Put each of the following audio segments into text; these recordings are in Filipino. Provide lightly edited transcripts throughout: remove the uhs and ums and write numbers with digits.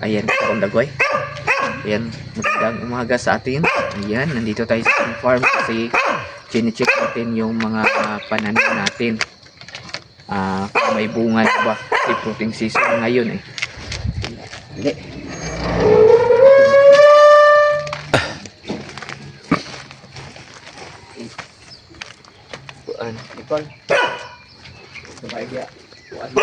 Ayan, karon dagway. Ayan, magandang umaga sa atin. Ayan, nandito tayo sa farm kasi chine-check natin yung mga pananim natin. Kung may bunga na ba. Kasi fruiting season ngayon eh. Hindi. Kuan, Nicole. Sabay dia. Kuan.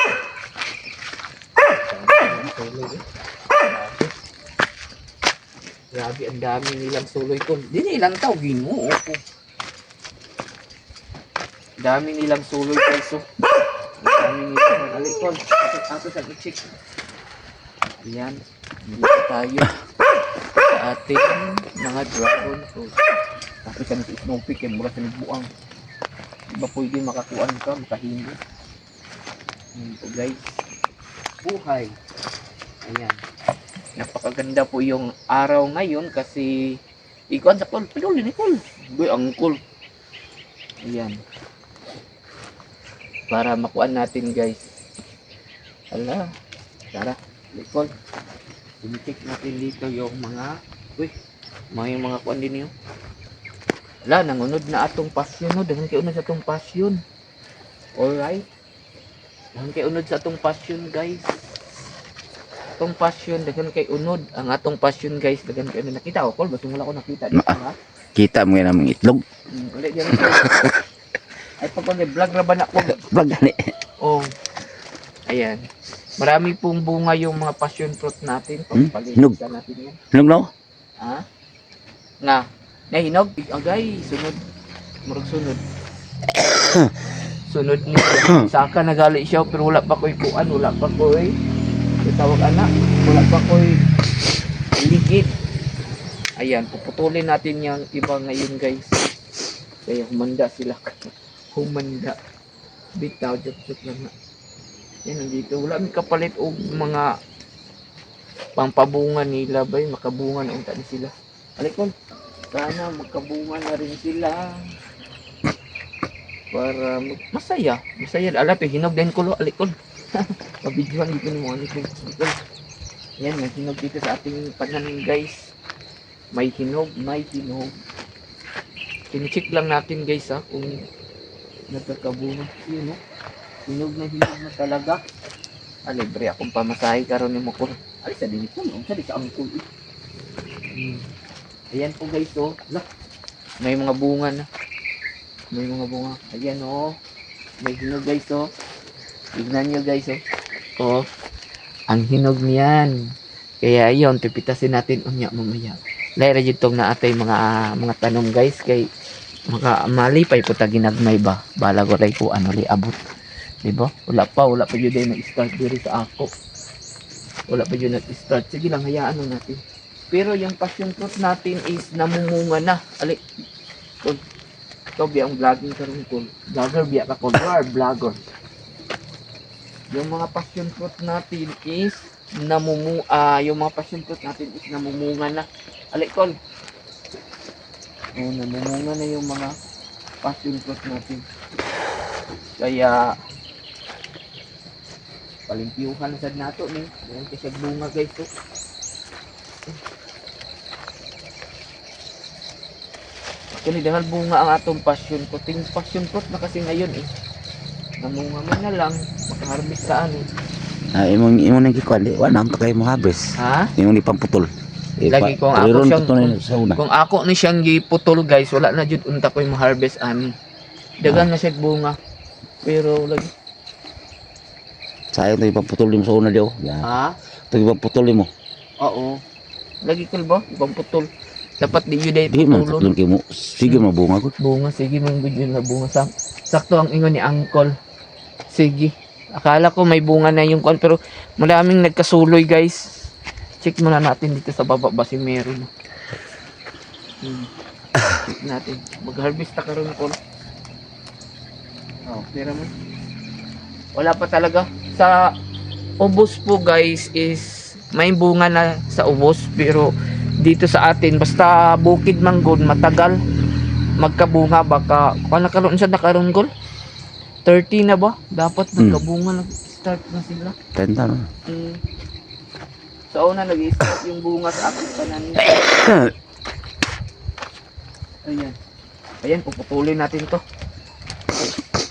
Grabe, ang dami nilang suloy ko. Di nilang tao, Ginoo ko. Dami nilang suloy guys. So. Dami nilang alikon. Ako sa i-check. Ayan. Dito tayo sa ating mga dragon fruit. Tapos ka sa Snoopy, kaya mura sa nagbuang. Diba pwede makakuan ka, makahindi. Ito guys. Buhay. Ayan. Napakaganda po yung araw ngayon kasi ikuan sa kol. Pinuli ni kol. Boy, ang kol. Ayan. Para makuan natin guys. Hala. Tara. Likol. Tinitik natin dito yung mga yung mga kuan din yun. Hala, nangunod na atong pasyon. No? Dahan kayo unod sa atong pasyon. Alright. Dahan kayo unod sa atong pasyon guys. Atong passion dagan kay unod ang atong passion guys dagan kay nakita ko kol basta wala ko nakita dito ha kita mo yan ang itlog ulit diyan ay pag vlog ra ba na ko vlog gani ayan marami pong bunga yung mga passion fruit natin hinog natin yan hinog no ha nga na hinog agay sunod murag sunod sunod ni saka nagali siya pero wala pa koy kuan wala pa koy tawag anak, wala pa ko'y ligid. Ayan, puputulin natin yung iba ngayon guys. Kaya humanda sila. Humanda. Bitaw, jok lang na. Yan, nandito. Wala may kapalit o mga pampabunga nila ba makabunga na unta ni sila. Alikon, sana magkabunga na rin sila. Para masaya. Masaya. Alap, hinog din ko lo. Alikon. Pabidyohan dito ng mga nito. Yan, may hinog dito sa ating pananim guys. May hinog, may hinog. Kinicheck lang natin guys ha, kung nagkakabunga. Yun no? Hinog na talaga. Libre akong pamasahe karon ni mo ko. Sa din ito, no? Sa angkol eh. Ayan po guys oh. May mga bunga na. May mga bunga. Ayan oh. May hinog guys oh. Tignan nyo guys oh. Ang hinog niyan. Kaya ayun, pipitasin natin unya mamaya. Laira jitong na atay mga tanom guys kay malipay po ta ginagmay ba. Bala ko ray ko ano li abot. Diba? Wala pa jud ay na-start diri sa ako. Wala pa jud na-start. Sige lang hayaan lang natin. Pero yung passion fruit natin is namumunga na. Ali. Ito biya ang vlogging karon ko. Vlogger biya ka ko, vlogger. Yung mga passion fruit natin is namumunga na. Alikol. Namumunga na yung mga passion fruit natin. Kaya palimpyuhan sad nato ni. Yan kasi bunga guys to. Kani dangal bunga ang atong passion fruit. Ting passion fruit na kasi ngayon eh. Namunga man na lang, makaharvest sa ano. Imong nang kikuan di wala nang kay mo harvest. Ha? Imong ni pamputol. Lagi kung ako ni siyang giputol guys, wala na jud unta ko yung harvest ani. Dagan na siya bunga. Pero lagi sayang to ipamputol mo sa una daw. Ha? To ipamputol mo. Oo. Lagi kalbo, ipamputol. Dapat di jud ay Di man putulon. tatlong kimo. Sige mabunga ko. Bunga, sige man gud na bunga sakto ang ingon ni Uncle. Sige. Akala ko may bunga na yung kon pero maraming nagkasuloy guys. Check muna natin dito sa baba ba si meron. Check natin. Mag-harvest ta karon kon. Tira mo. Wala pa talaga. Sa ubos po guys is may bunga na sa ubos pero dito sa atin basta bukid manggod matagal magkabunga baka kung nakaroon siya nakaroon gol 30 na ba dapat magkabunga start na sila 10 na Sa una, nag-i-start yung bunga sa aking pananim. Ayan. Ayan, puputulin natin to.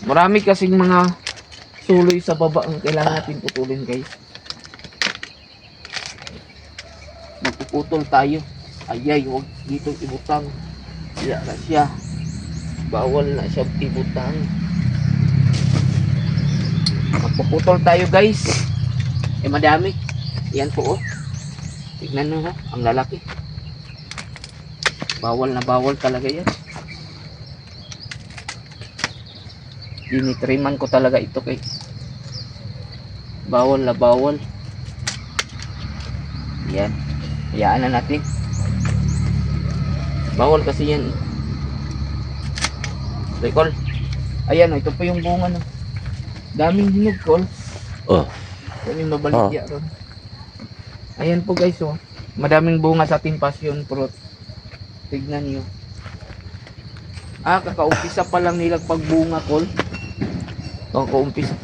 Marami kasing mga suloy sa baba ang kailangan natin putulin, guys. Magpuputol tayo. Ayay, huwag dito ibutang. Kaya na siya. Bawal na siya ibutang. Magpuputol tayo, guys. Madami. Yan po, oh. Tignan nyo, ang lalaki. Bawal na bawal talaga yan. Dinitriman ko talaga ito kay bawal na bawal. Yan. Hayaan na natin. Bawal kasi yan. Recall. Ayan, oh, ito po yung bunga no. Daming hinog, Col. Oh. Daming mabaligya ron. Ayan po guys, oh. Madaming bunga sa ating passion fruit. Tignan nyo. Kakaumpisa pa lang nila pagbunga, Col. Kakaumpisa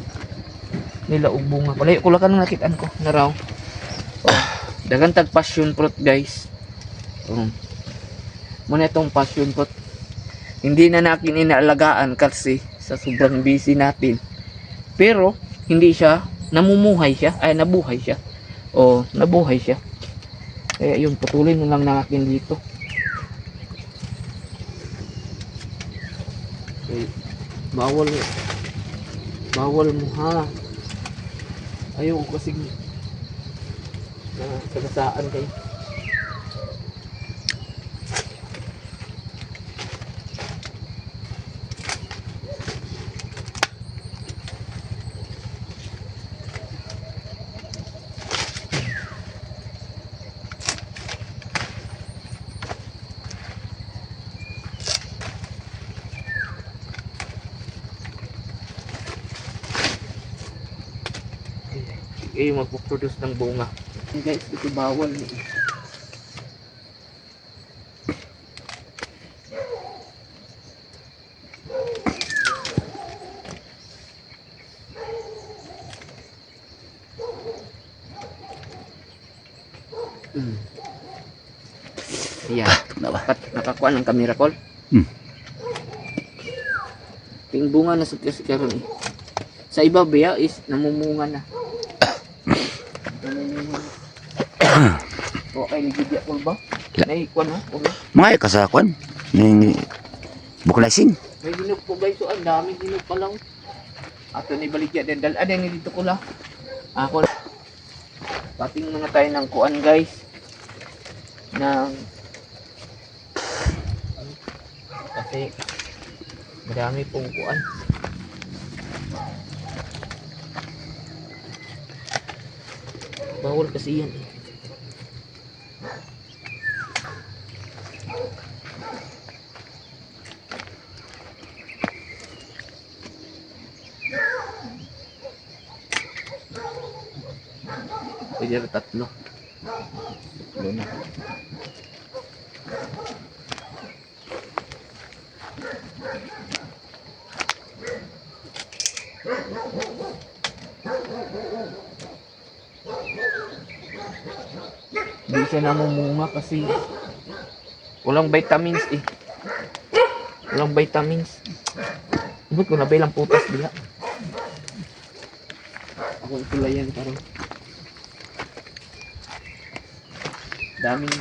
nila og bunga. Palayo ko lang kanang nakitaan ko na raw. Dagan tag passion fruit, guys. Muna itong passion fruit. Hindi na natin inaalagaan kasi sa sobrang busy natin. Pero hindi siya namumuhay siya, ay nabuhay siya. Nabuhay siya. Kaya yun, putulin mo lang natin dito. Okay. Bawal mo ha. Ayaw ko kasi sagasaan kayo. Magpo-produce ng bunga. Guys, ito bawal eh. Ayan. Nakakuha ng camera, Col. Yung bunga na sukya-sukya ron eh. Sa iba ba is namumunga na. Okay, ligidya ko ba? Naikuan mo? Mga kasakwan. Yung buklasing. May hinog po guys. So, ang daming hinog pa lang. Ato ni baligya din. Dalan ni dito ko lang. Ako. Pating muna tayo ng kuan guys. Kasi marami pong kuan. Bawal kasi yan eh. Pwede na tatlo. Tatlo na. Hindi siya namumunga kasi walang vitamins eh. Walang vitamins. Ibig ko na ba ilang putas diha? Ako itulayan parang daming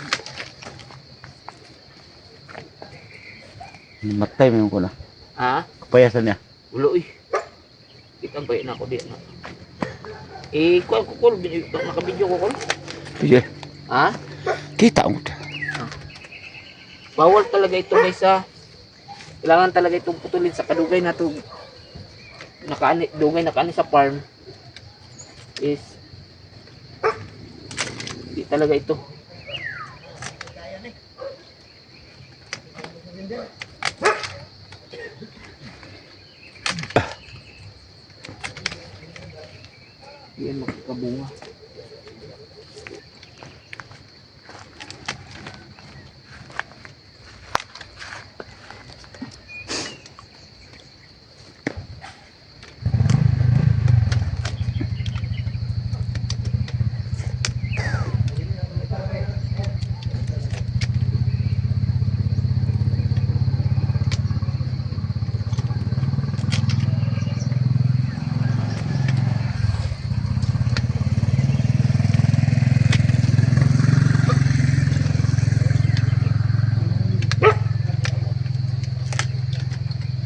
Matay mo ko na. ha? Kapayasan niya. Ulo eh. Kitang bayan ako di na. Kuha ko Col, nakabidyo ko Col. Sige. Ha? Kita mo. Bawal talaga ito guys ha. Kailangan talaga itong putulin sa kadugay na ito. Dugay nakaani sa farm is hindi talaga ito. Yan magkabunga.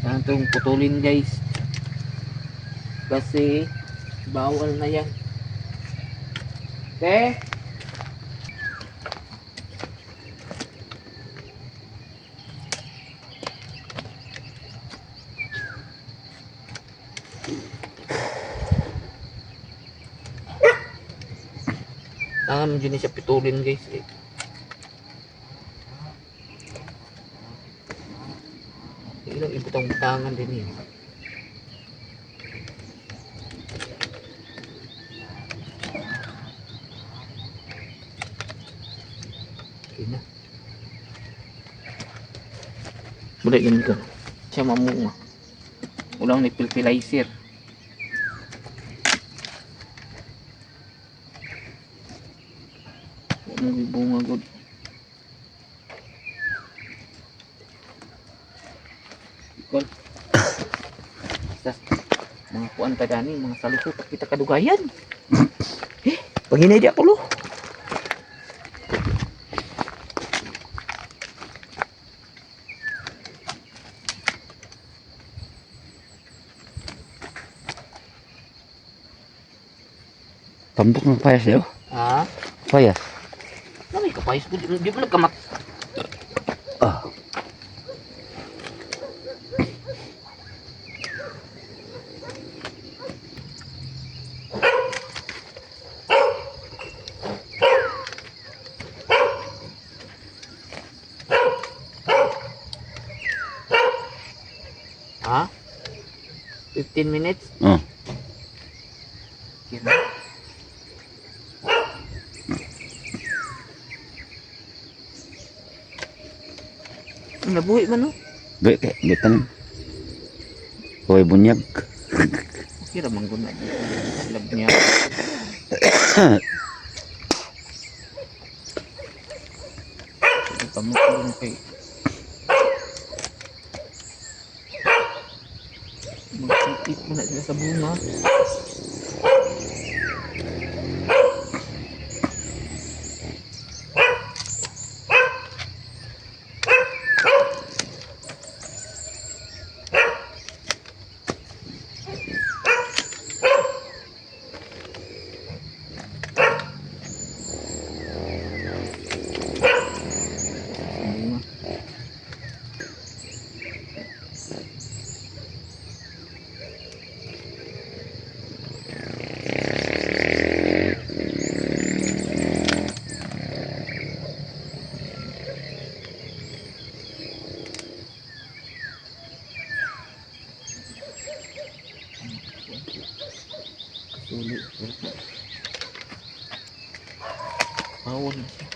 Saan itong putulin guys. Kasi bawal na yan. Okay? Dyan siya pitulin guys eh. Ilang ibutang-butangan din yun. Okay na. Mulai ganito. Siya mamunga. Ulang ni fertilizer. May bunga good. Ikol. Mga kuan ta dani, mga salusot kita kadugayan. Paghinay di ako lo. Tambok ng payas yun. Ha? Payas. May kapayos ko, di mo nagkamat. Ah. Ha? 15 minutes? Oh. Kira. Nabuhi man no? Gaya kayak gitu. Hoy bunyag. Kira mangguna. Lab niya. Pamukulong kay. Magsitit mo na sila sa bunga. Sulit. Bawal na siya.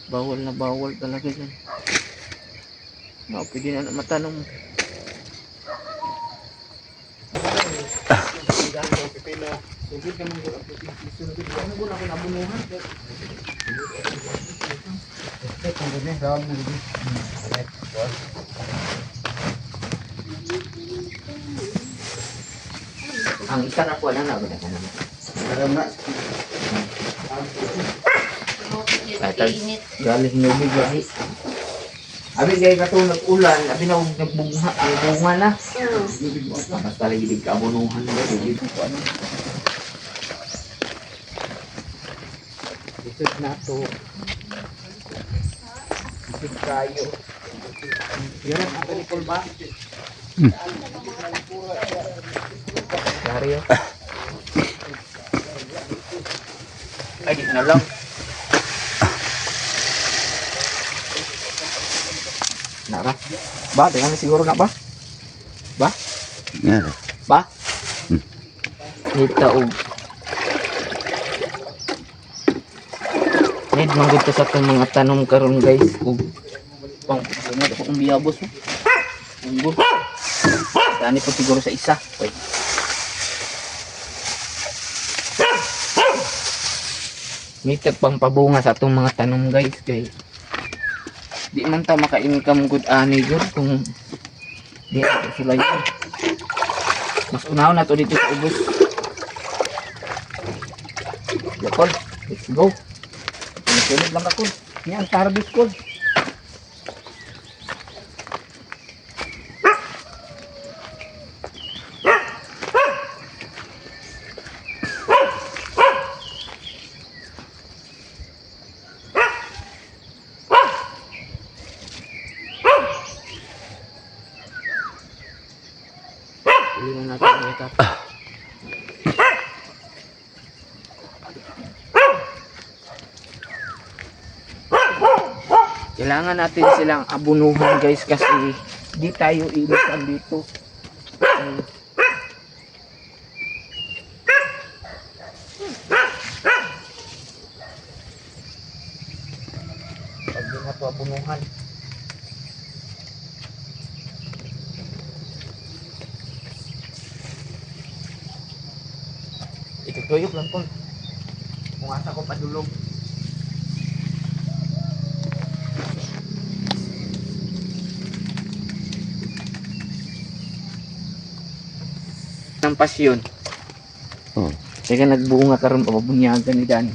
Bawal na bawal talaga yan. Pwede na matanong. Sugod naman ko ang sunod. Ano ko na ako nabunuhan? Ang isa na po na ba ka naman? Galing nyo bigahe. Abi gay katong nag-ulan, abi na nagbunga na. Basta lagi di kaabunuhan na dito ko ano. Isod na to. Isod kayo. Yan ang apelikol ba? Dario. Ay, di na lang. Nara. Ba, dengan siguro na ba? Ba? Nga. Ba? Kita og need man gud sa atong mga tanom karon guys ug pang bunga ko ang biyabos mo. Unggo. Dani po siguro sa isa. Okay. May pang pabunga sa atong mga tanom guys kay di man ta maka-income good ani good kung di ato sila yun. Mas unaw na to dito sa ubos. Yakol, let's go. Sunod lang ako. Yan, tarbis ko. Ilan natin ito. Kailangan natin silang abunuhan guys kasi di tayo ilusan dito. Pag di na ito abunuhan. Itutuyok lang po. Kung asa ko padulog. Ng pasyon. Oh. Kaya nagbunga karon pabunyagan ni Dan.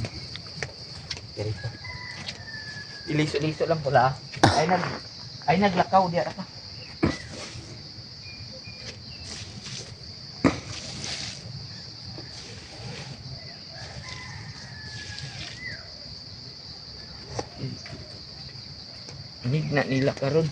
Dirito. Iliso-liso lang pula. Ay naglakaw diya ka. Higna nila karon.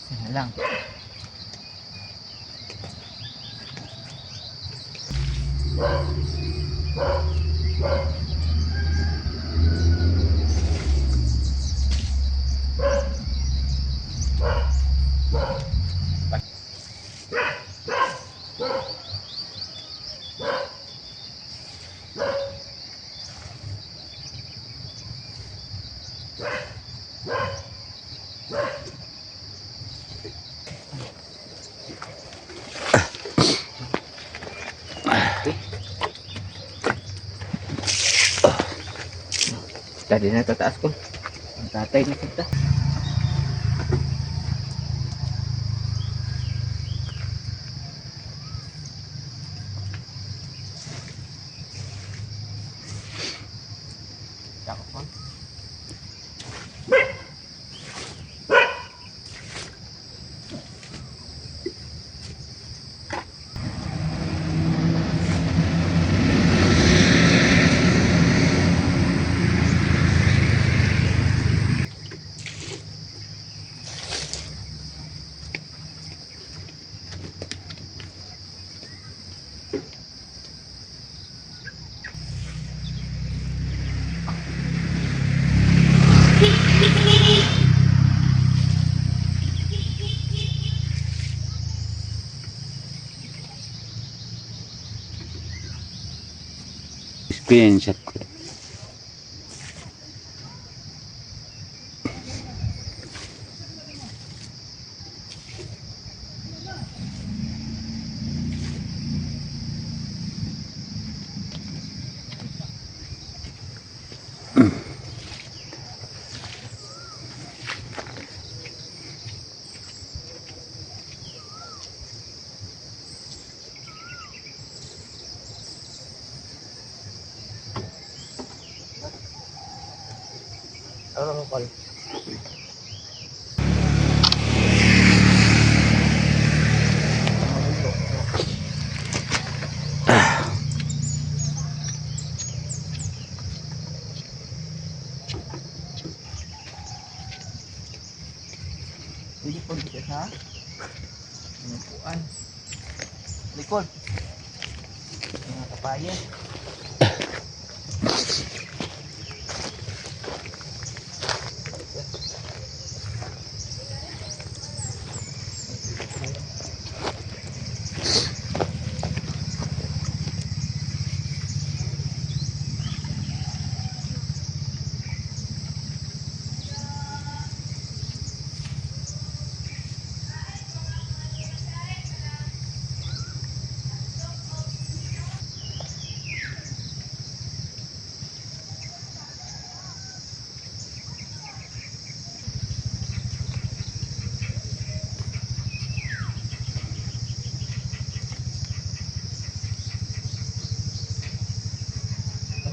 Yan lang. Tadi na tataas ko. Ang tatay na kita. Takot ko. Screenshot ko. Ano call? Hindi po dito sa upuan. Likod. Mga kapayan.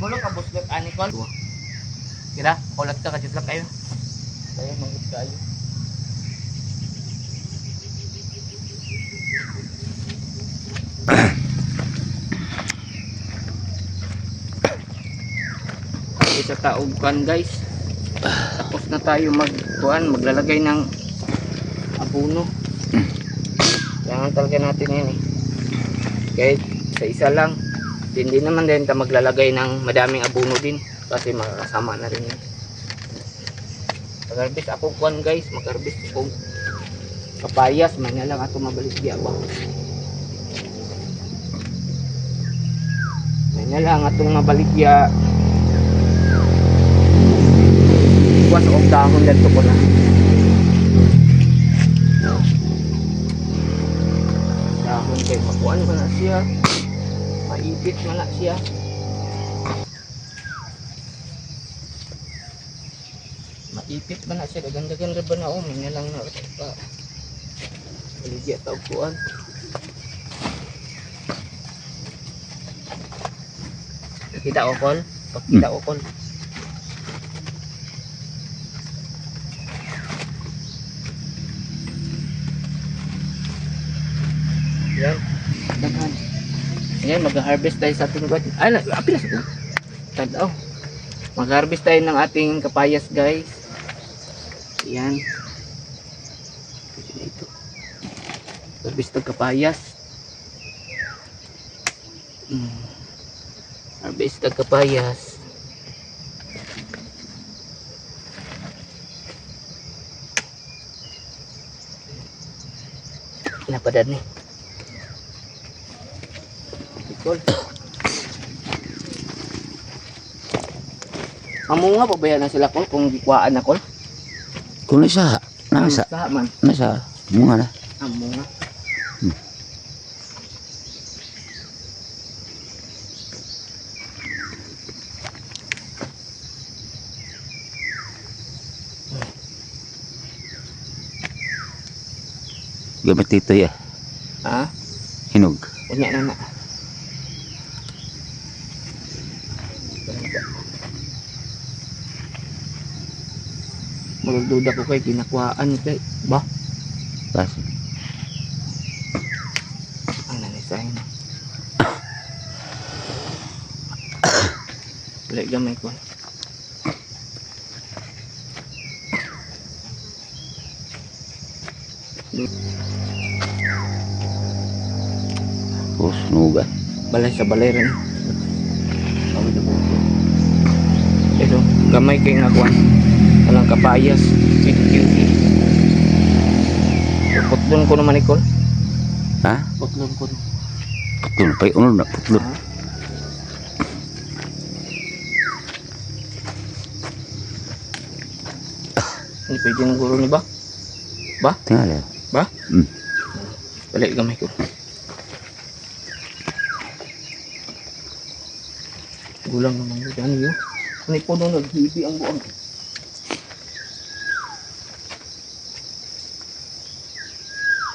Bulok ka buslot ani ko. Kira, kulat ka kadit lang kayo. Kayo mangut kayo. Isa taugkan guys. Tapos na tayo maglalagay ng abono. Kailangan talaga natin yan eh. Kahit sa isa lang. Hindi naman din ta maglalagay ng madaming abono din. Kasi makakasama na rin yan. Mag-harvest ako kuan guys. Mag-harvest ako kapayas. May na lang ato mabalik di ba. May na lang atong mabalik ya. Kuan og dahon dito ko na. Dahon kay makuan ko na siya. Maipit man na siya. Maipit man na siya. Dagan-dagan ra ba na may na lang na pa. Baligya ta og kuan. Kita okol. Pagkita okol. Yan. Daghan. Yan, mag-harvest tayo sa ating garden. Ay, apilas ito. Tadaw. Mag-harvest tayo ng ating kapayas, guys. Yan. Ito. Harvest ng kapayas. Harvest ng kapayas. Napadad ni. Kol. Amo nga pabayaan na sila kol kung gikwaan na kol. Kung nasa, nasa, man. nasa, bunga na. Amo nga. Gamit dito ya. Ha? Hinog. Unya na na. Magduda ko kay kinakuhaan kay ba? Kasi. Ang nanisahin. Wala gamay ko. Oh, sunugan. Balay sa balay rin. Pero gamay kay nakuan. Walang kapayas. Putlon ko naman ikol. Ha? Putlon ko. Putlon. Pay unod na putlon. Ha? Hindi pwede ng guro ni ba? Ba? Tingnan yan. Ba? Balik gamay ko. Gulang naman yun. Ano yun? Ano po nung naghibi ang buong.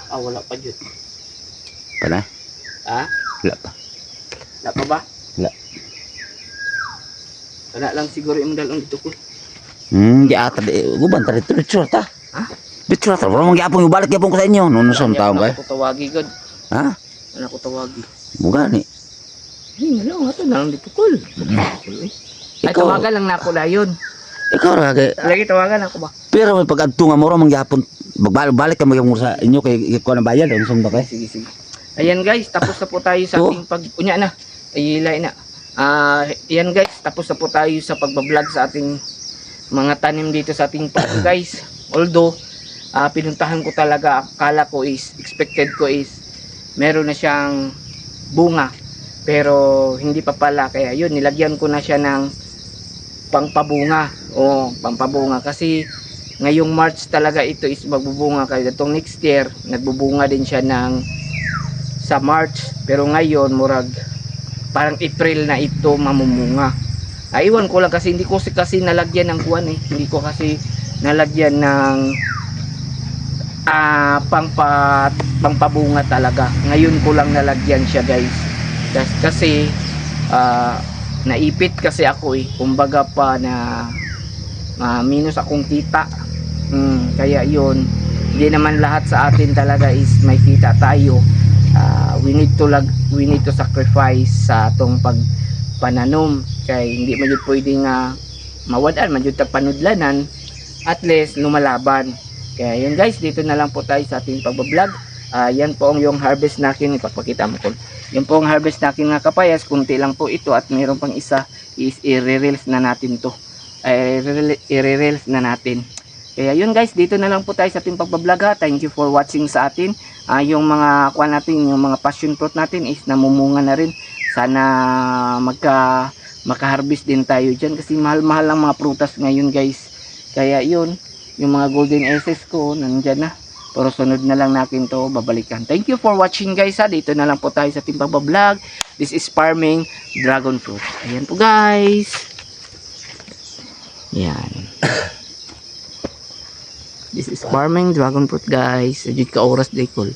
Ah, wala pa dyan. Pana? Ha? Wala pa. Wala pa ba? Wala. Wala lang siguro yung dalawang dito ko. Di ata. Guban tadi itu dicur ta. Ha? Dicur ta. Bro mangyapon yung balik yapon ko sa inyo. Nuno sa taong kay. Ako tawagi god. Ha? Ano ko tawagi? Bukan ni. Hindi na lang. Ito na lang dito ko. Ay, Ikaw. tawagan lang na ako layon. Ikaw ra kay. Lagi tawagan ako ba? Pero may pag-adto nga mo ra mangyapon. Balik ka mo yung sa inyo kay ko na bayad unsa ba kay? Sige, sige. Ayan guys, tapos na po tayo sa Oh. ating unya na. Ay, ilay na. Ayan guys, tapos na po tayo sa pagbablog sa ating mga tanim dito sa ating park guys. Although, pinuntahan ko talaga, akala ko is, expected ko is, meron na siyang bunga. Pero, hindi pa pala. Kaya yun, nilagyan ko na siya ng pangpabunga. O, pampabunga. Kasi, ngayong March talaga ito is magbubunga. Kaya itong next year, nagbubunga din siya ng sa March. Pero ngayon, murag, parang April na ito mamumunga. Iwan ko lang kasi hindi ko kasi nalagyan ng kuwan eh. Hindi ko kasi nalagyan ng pangpabunga talaga. Ngayon ko lang nalagyan siya guys. Kasi naipit kasi ako kumbaga pa na minus akong kita. Kaya yun, hindi naman lahat sa atin talaga is may kita tayo. We need to sacrifice sa atong pagpananom, kay hindi man jud pwedeng mawadaan man jud ta panudlanan, at least lumalaban. Kaya yun guys, dito na lang po tayo sa ating pagbablog. Yan po ang yung harvest natin, ipapakita mo ko. Yan po ang harvest natin nga kapayas, kunti lang po ito at mayroon pang isa is i-reels na natin to. I-reels na natin. Kaya yun guys, dito na lang po tayo sa ating pagbablog ha. Thank you for watching sa atin. Yung mga kuha natin, yung mga passion fruit natin is namumunga na rin. Sana maka-harvest din tayo dyan kasi mahal-mahal ang mga prutas ngayon guys. Kaya yun, yung mga golden SS ko nandyan na. Pero sunod na lang natin to babalikan. Thank you for watching guys ha. Dito na lang po tayo sa ating pagbablog. This is farming dragon fruit. Ayan po guys. Yan. This is farming dragon fruit guys. Ajud ka oras day call.